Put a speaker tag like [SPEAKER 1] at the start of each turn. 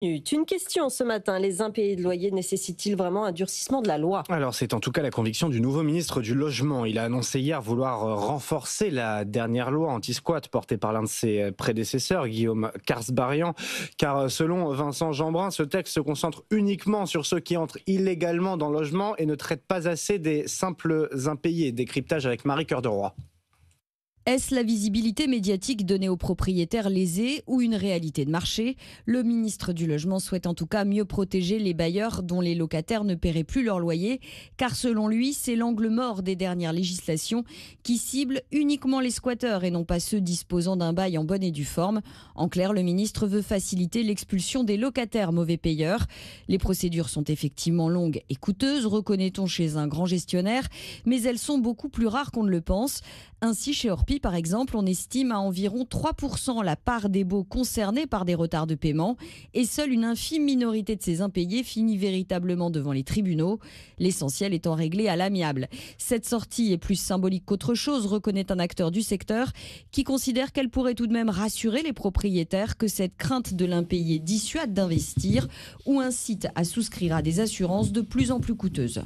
[SPEAKER 1] Une question ce matin, les impayés de loyer nécessitent-ils vraiment un durcissement de la loi?
[SPEAKER 2] Alors, c'est en tout cas la conviction du nouveau ministre du Logement. Il a annoncé hier vouloir renforcer la dernière loi anti-squat portée par l'un de ses prédécesseurs, Guillaume Karsbarian. Car selon Vincent Jeanbrun, ce texte se concentre uniquement sur ceux qui entrent illégalement dans le logement et ne traite pas assez des simples impayés. Décryptage avec Marie Cœur de Roi.
[SPEAKER 3] Est-ce la visibilité médiatique donnée aux propriétaires lésés ou une réalité de marché? Le ministre du Logement souhaite en tout cas mieux protéger les bailleurs dont les locataires ne paieraient plus leur loyer, car selon lui, c'est l'angle mort des dernières législations qui ciblent uniquement les squatteurs et non pas ceux disposant d'un bail en bonne et due forme. En clair, le ministre veut faciliter l'expulsion des locataires mauvais payeurs. Les procédures sont effectivement longues et coûteuses, reconnaît-on chez un grand gestionnaire, mais elles sont beaucoup plus rares qu'on ne le pense. Ainsi, chez Orpi, par exemple, on estime à environ 3% la part des baux concernés par des retards de paiement et seule une infime minorité de ces impayés finit véritablement devant les tribunaux, l'essentiel étant réglé à l'amiable. Cette sortie est plus symbolique qu'autre chose, reconnaît un acteur du secteur qui considère qu'elle pourrait tout de même rassurer les propriétaires que cette crainte de l'impayé dissuade d'investir ou incite à souscrire à des assurances de plus en plus coûteuses.